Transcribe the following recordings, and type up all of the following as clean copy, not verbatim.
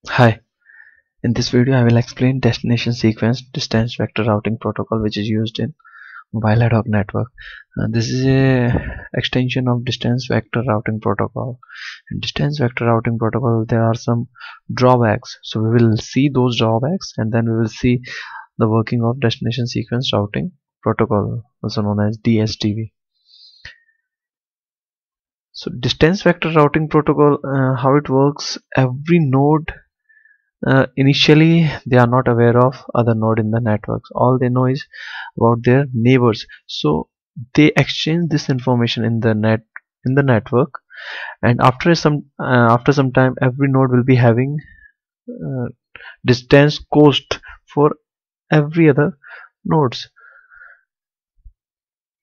Hi, in this video I will explain destination sequence distance vector routing protocol which is used in mobile ad hoc network. This is a extension of distance vector routing protocol. In distance vector routing protocol there are some drawbacks, so we will see those drawbacks and then we will see the working of destination sequence routing protocol, also known as DSDV. So distance vector routing protocol, how it works: every node initially they are not aware of other node in the networks. All they know is about their neighbors, so they exchange this information in the network, and after some time every node will be having uh, distance cost for every other nodes.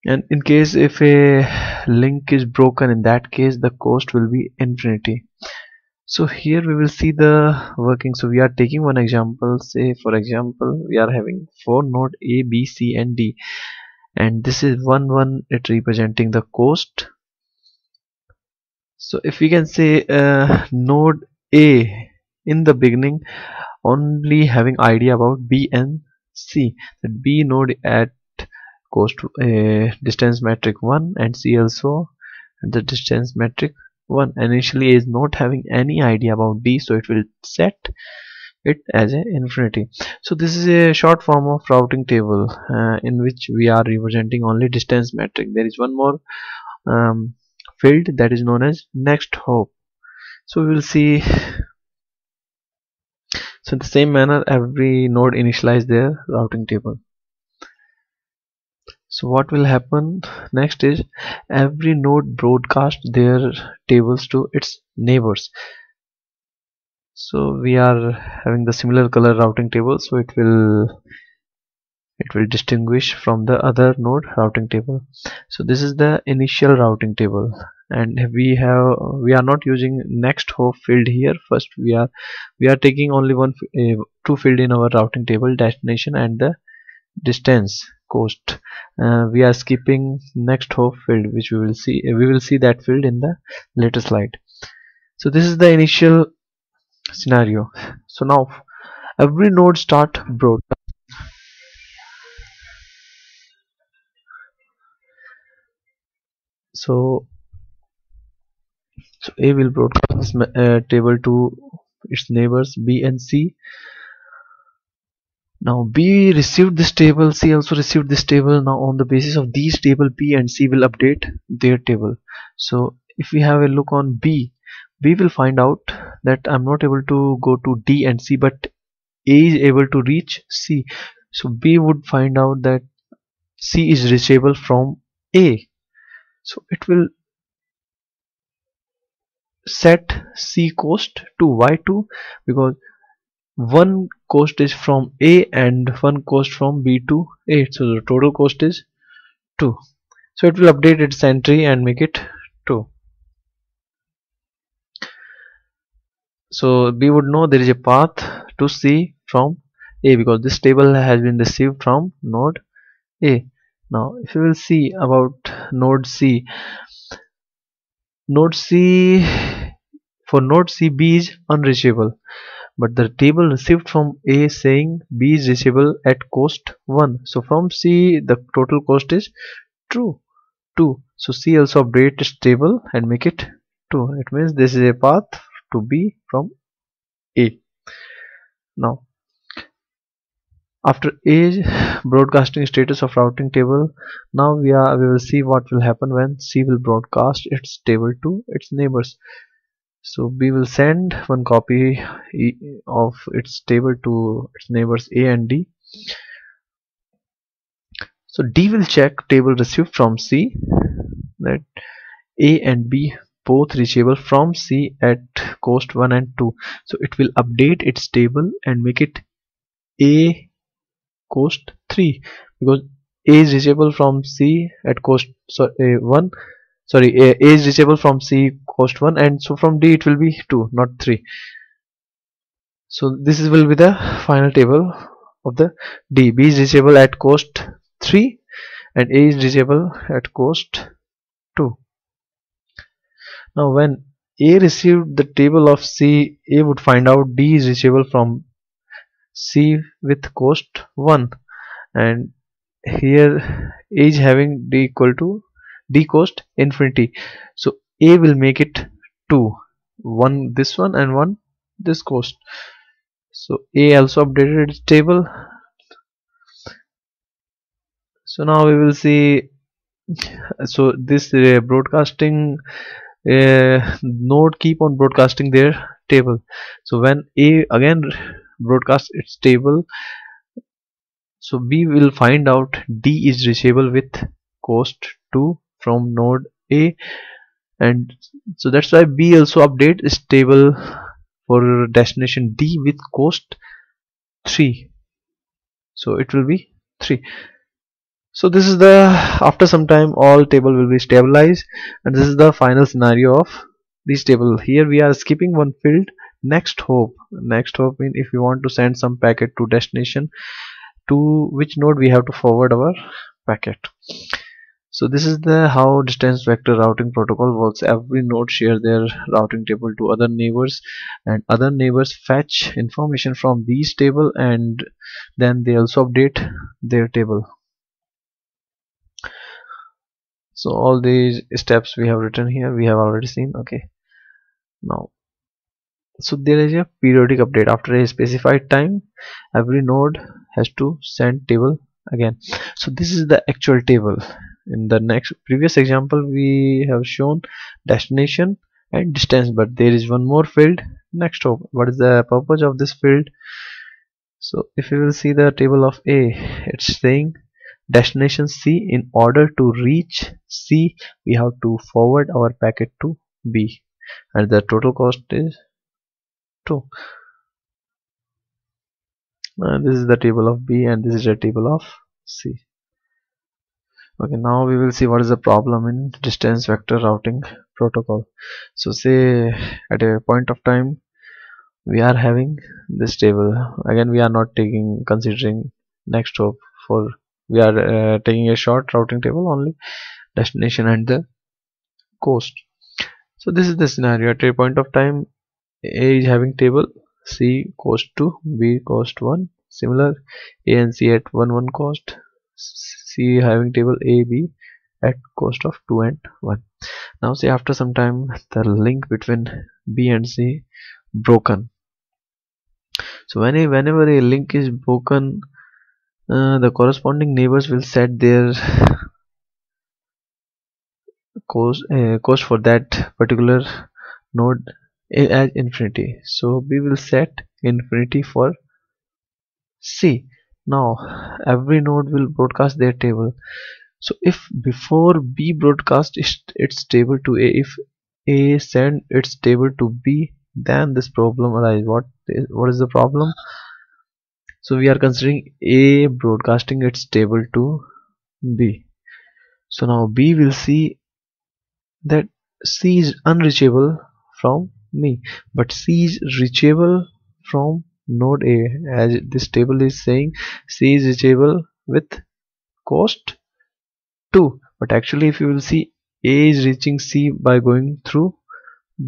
And in case if a link is broken, in that case the cost will be infinity. So here we will see the working. So we are taking one example. Say for example we are having four node A, B, C and D, and this is one it representing the cost. So if we can say node A in the beginning only having idea about B and C, that B node at cost distance metric 1 and C also at the distance metric 1 initially is not having any idea about D, so it will set it as a infinity. So this is a short form of routing table in which we are representing only distance metric. There is one more um, field that is known as next hop. So we will see. So in the same manner every node initialize their routing table. So what will happen next is every node broadcast their tables to its neighbors. So we are having the similar color routing table, so it will distinguish from the other node routing table. So this is the initial routing table, and we are not using next hop field here. First we are taking only two field in our routing table, destination and the distance cost. We are skipping next hop field, which we will see that field in the later slide. So this is the initial scenario. So now every node start broadcast. So A will broadcast this table to its neighbors B and C. Now B received this table, C also received this table. Now on the basis of these table, B and C will update their table. So if we have a look on B, we will find out that I'm not able to go to D and C, but A is able to reach C. So B would find out that C is reachable from A. So it will set C cost to Y2, because one cost is from A and one cost from B to A. So the total cost is 2. So it will update its entry and make it 2. So B would know there is a path to C from A, because this table has been received from node A. Now if you will see about node C, node C for node C B is unreachable, but the table received from A saying B is reachable at cost 1. So from C the total cost is true 2. So C also update its table and make it 2. It means this is a path to B from A. Now after A broadcasting status of routing table, now we will see what will happen when C will broadcast its table to its neighbors. So B will send one copy of its table to its neighbors A and D. So D will check table received from C, that A and B both reachable from C at cost 1 and 2. So it will update its table and make it A cost 3, because A is reachable from C at cost 1. Sorry, A is reachable from C cost 1, and so from D it will be 2, not 3. So this will be the final table of the D. B is reachable at cost 3 and A is reachable at cost 2. Now when A received the table of C, A would find out D is reachable from C with cost 1, and here A is having D equal to D cost infinity, so A will make it 2, one this one and one this cost. So A also updated its table. So now we will see, so this broadcasting node keep on broadcasting their table. So when A again broadcasts its table, so B will find out D is reachable with cost 2 from node A, and so that's why B also update its table for destination D with cost 3, so it will be 3. So this is the, after some time all table will be stabilized, and this is the final scenario of this table. Here we are skipping one field, next hop. Next hop means if we want to send some packet to destination, to which node we have to forward our packet. So this is the how distance vector routing protocol works. Every node share their routing table to other neighbors, and other neighbors fetch information from these table, and then they also update their table. So all these steps we have written here, we have already seen. Okay, now so there is a periodic update after a specified time. Every node has to send table again. So this is the actual table. In the next previous example we have shown destination and distance, but there is one more field, next hop. What is the purpose of this field? So if you will see the table of A, it's saying destination C. In order to reach C, we have to forward our packet to B, and the total cost is 2. This is the table of B, and this is the table of C. Okay, now we will see what is the problem in distance vector routing protocol. So say at a point of time we are having this table. Again, we are not considering next hop, for we are taking a short routing table, only destination and the cost. So this is the scenario. At a point of time A is having table C cost 2, B cost 1. Similar, A and C at 1 cost, C having table A, B at cost of 2 and 1. Now say after some time the link between B and C broken. So whenever a link is broken, the corresponding neighbors will set their cost for that particular node as infinity. So B will set infinity for C. Now every node will broadcast their table. So if before B broadcast its table to A, if A send its table to B, then this problem arises. What is the problem? So we are considering A broadcasting its table to B. So now B will see that C is unreachable from me, but C is reachable from node A, as this table is saying C is reachable with cost 2, but actually if you will see, A is reaching C by going through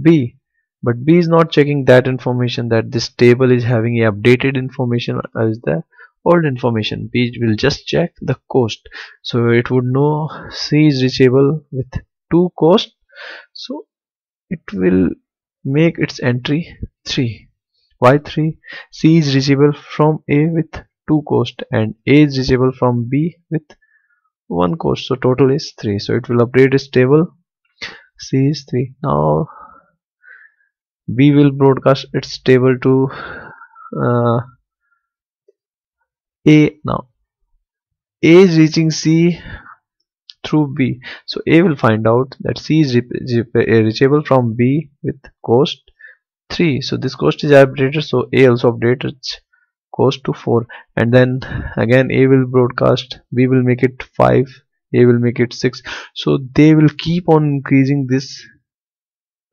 B, but B is not checking that information, that this table is having a updated information as the old information. B will just check the cost, so it would know C is reachable with 2 cost, so it will make its entry 3. Why 3? C is reachable from A with 2 cost, and A is reachable from B with 1 cost, so total is 3. So it will update its table. C is 3. Now B will broadcast its table to A. Now A is reaching C through B, so A will find out that C is reachable from B with cost 3. So this cost is updated, so A also updates its cost to 4, and then again A will broadcast, B will make it 5, A will make it 6, so they will keep on increasing this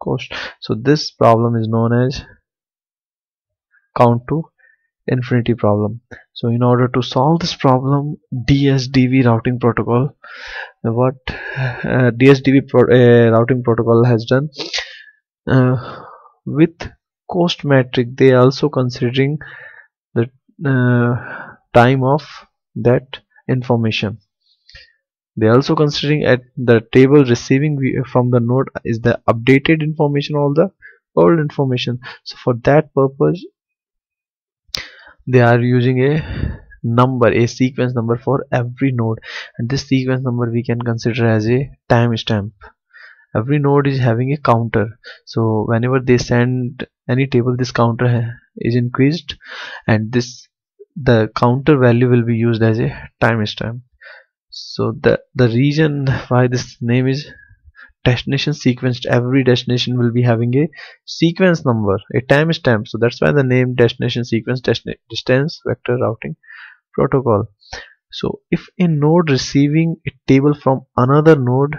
cost. So this problem is known as count to infinity problem. So in order to solve this problem, DSDV routing protocol, what DSDV routing protocol has done, With cost metric, they are also considering the time of that information. They are also considering at the table receiving from the node is the updated information or the old information. So for that purpose, they are using a sequence number for every node, and this sequence number we can consider as a timestamp. Every node is having a counter, so whenever they send any table, this counter is increased, and the counter value will be used as a timestamp. So the reason why this name is destination sequenced, every destination will be having a sequence number, a timestamp, so that's why the name destination sequence distance vector routing protocol. So if a node receiving a table from another node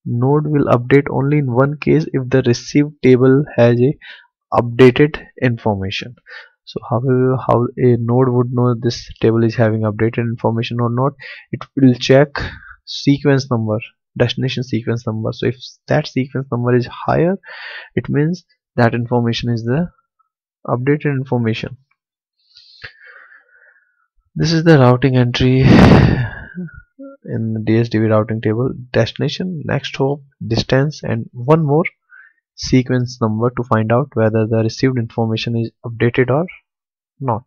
will update only in one case, if the received table has a updated information. So however, how a node would know this table is having updated information or not? It will check sequence number, destination sequence number. So if that sequence number is higher, it means that information is the updated information. This is the routing entry in the DSDV routing table: destination, next hop, distance, and one more sequence number to find out whether the received information is updated or not.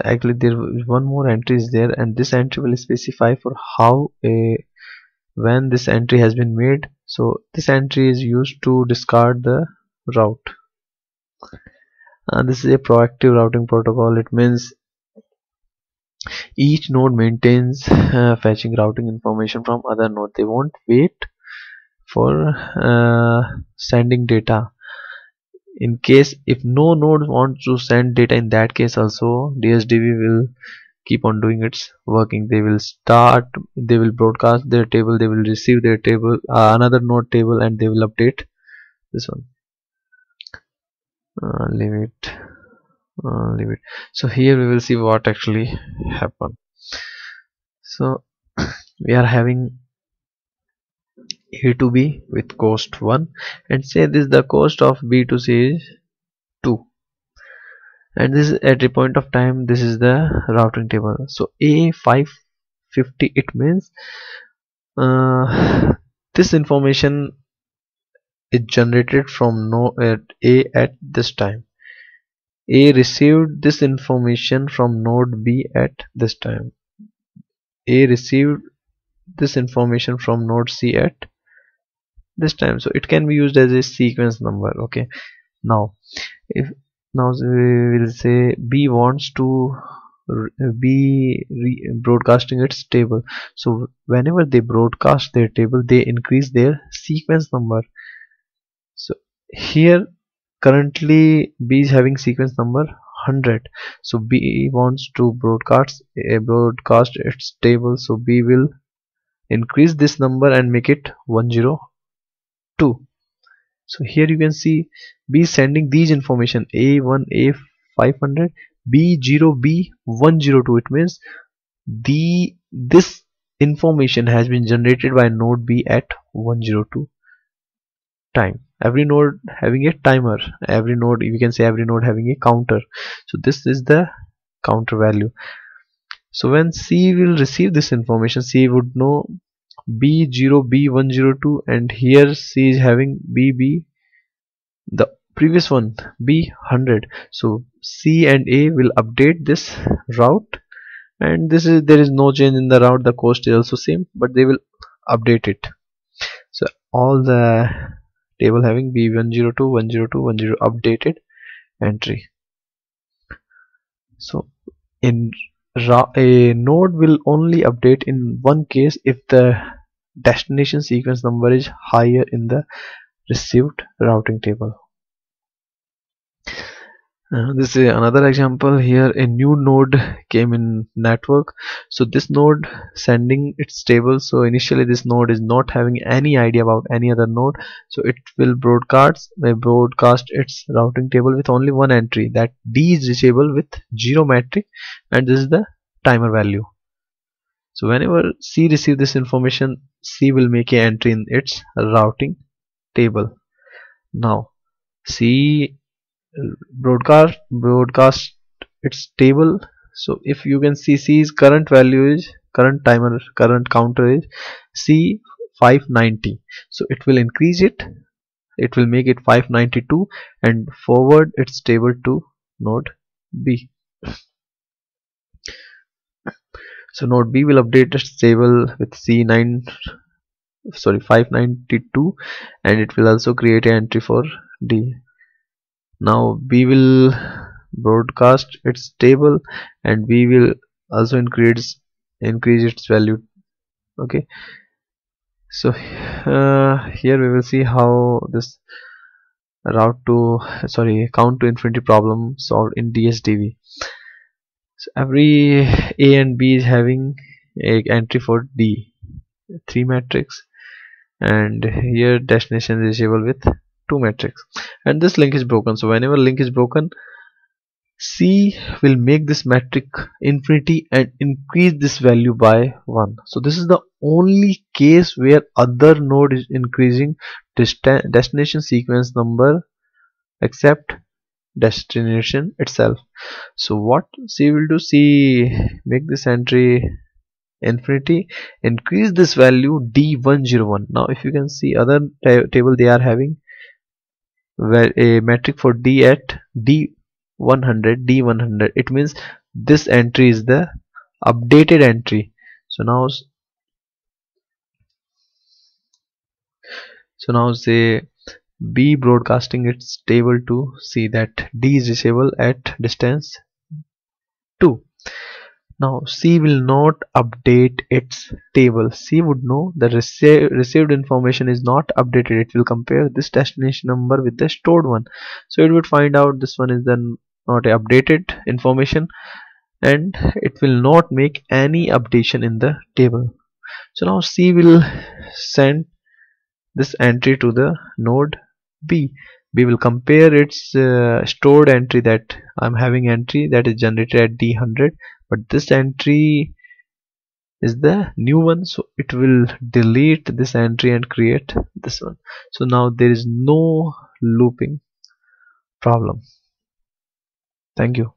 Actually, there is one more entry is there, and this entry will specify for how when this entry has been made. So this entry is used to discard the route. This is a proactive routing protocol. It means each node maintains fetching routing information from other node. They won't wait for sending data. In case if no node wants to send data, in that case also DSDV will keep on doing its working. They will broadcast their table, they will receive their table, another node table, and they will update this one. Leave it. So here we will see what actually happened. So we are having A to B with cost 1, and say this the cost of B to C is 2, and this is at a point of time, this is the routing table. So A550, it means this information is generated from node A at this time. A received this information from node B at this time. A received this information from node C at this time. So it can be used as a sequence number. Okay, now we will say B wants to be broadcasting its table. So whenever they broadcast their table, they increase their sequence number. So here currently B is having sequence number 100, so B wants to broadcast its table, so B will increase this number and make it 102. So here you can see B is sending these information: A1, A500, B0, B102. It means this information has been generated by node B at 102 time. Every node having a timer, every node, we can say every node having a counter. So this is the counter value. So when C will receive this information, C would know B0, B102, and here C is having BB, the previous one, B100. So C and A will update this route, and there is no change in the route. The cost is also same, but they will update it. So all the table having B102, 102, 102 updated entry. So a node will only update in one case, if the destination sequence number is higher in the received routing table. This is another example. Here a new node came in network, so this node sending its table. So initially this node is not having any idea about any other node, so it will broadcast its routing table with only one entry, that D is reachable with 0 metric, and this is the timer value. So whenever C receive this information, C will make an entry in its routing table. Now C broadcast its table. So if you can see, C's current value is current counter is C 590. So it will increase it, it will make it 592 and forward its table to node B. So node B will update its table with C9, sorry, 592, and it will also create an entry for D. Now B will broadcast its table and B will also increase its value. Okay, so here we will see how this route to, sorry, count to infinity problem solved in DSDV. So every A and B is having a entry for D, 3 matrix, and here destination is disabled with 2 matrix, and this link is broken. So whenever link is broken, C will make this matrix infinity and increase this value by 1. So this is the only case where other node is increasing destination sequence number except destination itself. So what C will do, C make this entry infinity, increase this value D101. Now if you can see other table, they are having where a metric for D at D100, it means this entry is the updated entry. So now say B broadcasting its table to C that D is disabled at distance 2. Now C will not update its table. C would know the received information is not updated. It will compare this destination number with the stored one. So it would find out this one is then not a updated information, and it will not make any updation in the table. So now C will send this entry to the node B. B will compare its stored entry, that I'm having entry that is generated at D100, but this entry is the new one, so it will delete this entry and create this one. So now there is no looping problem. Thank you.